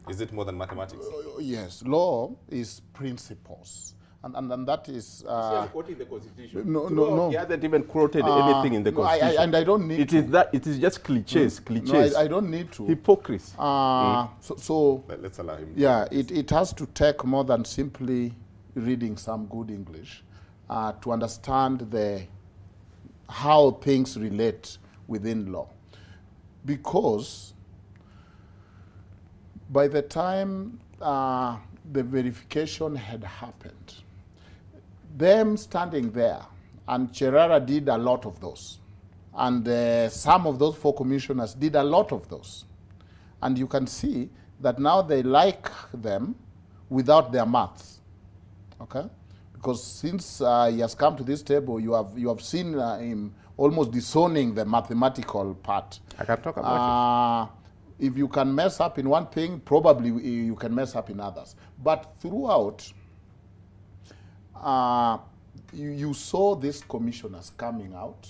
Is it more than mathematics? Yes, law is principles. And that is... quoting the Constitution. No. He hasn't even quoted anything in the Constitution. And I don't need it is just cliches, cliches. No, I don't need to. Hypocrisy. So let's allow him. Yeah, it has to take more than simply reading some good English to understand how things relate within law. Because by the time the verification had happened, them standing there, and Cherara did a lot of those, and some of those 4 commissioners did a lot of those. And you can see that now they like them without their maths, okay? Because since he has come to this table, you have seen him almost disowning the mathematical part. I can talk about it. If you can mess up in one thing, probably you can mess up in others. But throughout, you saw these commissioners coming out,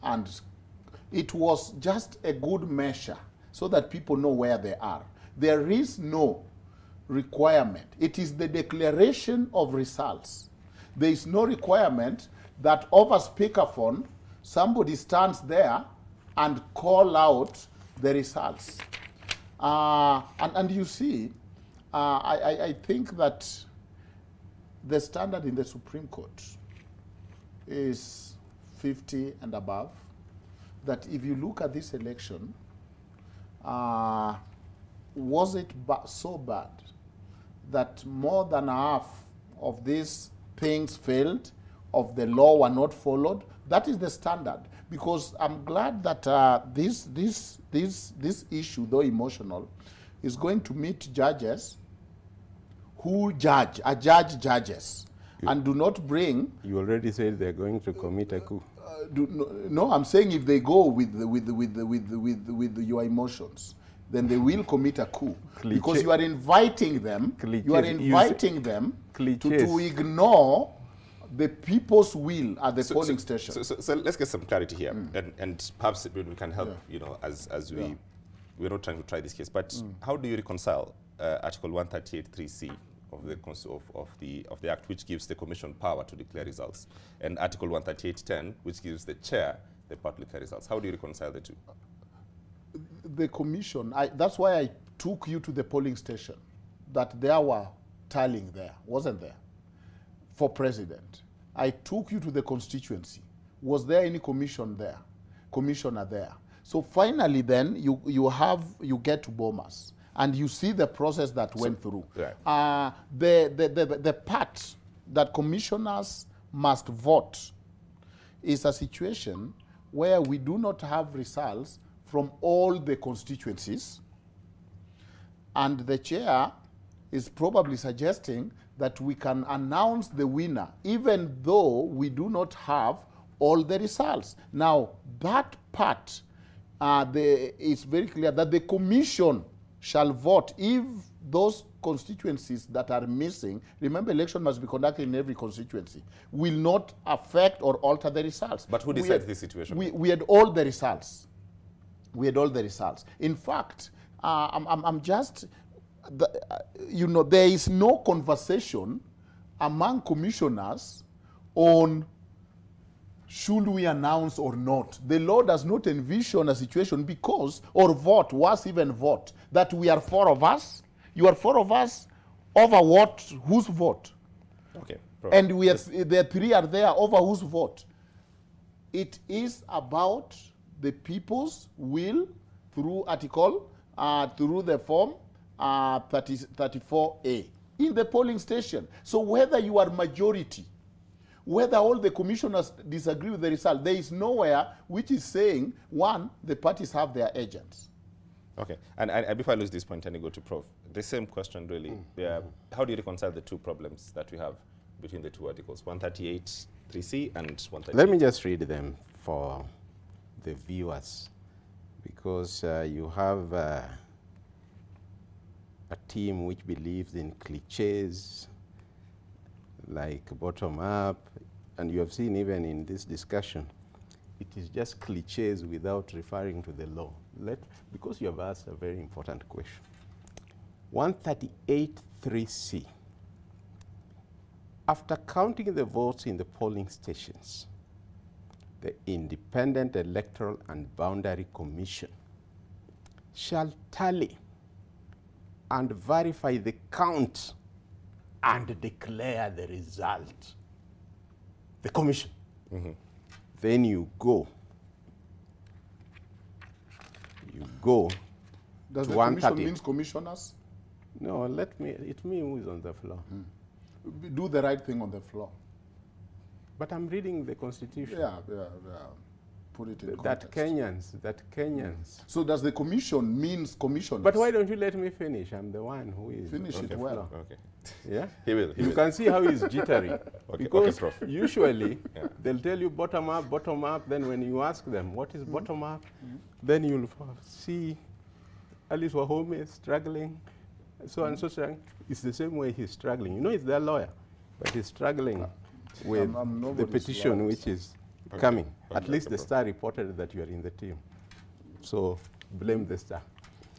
and it was just a good measure so that people know where they are. There is no requirement. It is the declaration of results. There is no requirement that over speakerphone, somebody stands there and call out the results. And you see, I think that the standard in the Supreme Court is 50 and above. That if you look at this election, was it so bad that more than half of these things failed, of the law were not followed? That is the standard. Because I'm glad that this issue, though emotional, is going to meet judges who judges, and do not bring... You already said they're going to commit a coup. No, I'm saying if they go with your emotions, then they will commit a coup. Because you are inviting them, to ignore the people's will at the polling station. So let's get some clarity here, and perhaps we can help, as we're not trying to try this case, but how do you reconcile Article 138(3)(c) of the Act, which gives the Commission power to declare results, and Article 138(10), which gives the chair the power to declare results? How do you reconcile the two? The Commission, that's why I took you to the polling station, that there were tallying there, wasn't there? For president. I took you to the constituency. Was there any commissioner there? So finally then, you get to Bomas, and you see the process that went through. Right. The part that commissioners must vote is a situation where we do not have results from all the constituencies, and the chair is probably suggesting that we can announce the winner even though we do not have all the results. Now, that part is very clear that the Commission shall vote if those constituencies that are missing, remember election must be conducted in every constituency, will not affect or alter the results. But who decides this situation? We had all the results. In fact, I'm just... there is no conversation among commissioners on should we announce or not. The law does not envision a situation because, or vote, worse even vote, that we are 4 of us, you are 4 of us, over what, whose vote? Okay. And the 3 are there over whose vote? It is about the people's will through article, through the form 34A in the polling station. So whether you are majority, whether all the commissioners disagree with the result, there is nowhere which is saying, one, the parties have their agents. Okay, and before I lose this point and I go to Prof, the same question really, how do you reconcile the two problems that we have between the two articles, 138(3)(c) and 138? Let me just read them for the viewers, because you have a team which believes in cliches like bottom up, and you have seen even in this discussion, it is just cliches without referring to the law. Because you have asked a very important question. 138.3c. After counting the votes in the polling stations, the Independent Electoral and Boundary Commission shall tally and verify the count and declare the result. The commission. Then you go. Does to the commission means commissioners? No, it's me who is on the floor. Do the right thing on the floor. But I'm reading the Constitution. Yeah. Put it in That context. Kenyans. So does the commission means commissioners? But why don't you let me finish? I'm the one who is Finish on it the well. floor. Okay. Yeah? He will. You can see how he's jittery. Because Prof. usually they'll tell you bottom up. Then when you ask them, what is bottom up? Then you'll see Alice Wahome struggling, so and so struggling. It's the same way he's struggling. You know, he's their lawyer, but he's struggling with the petition which is coming. At least the Star reported that you are in the team. So blame the Star.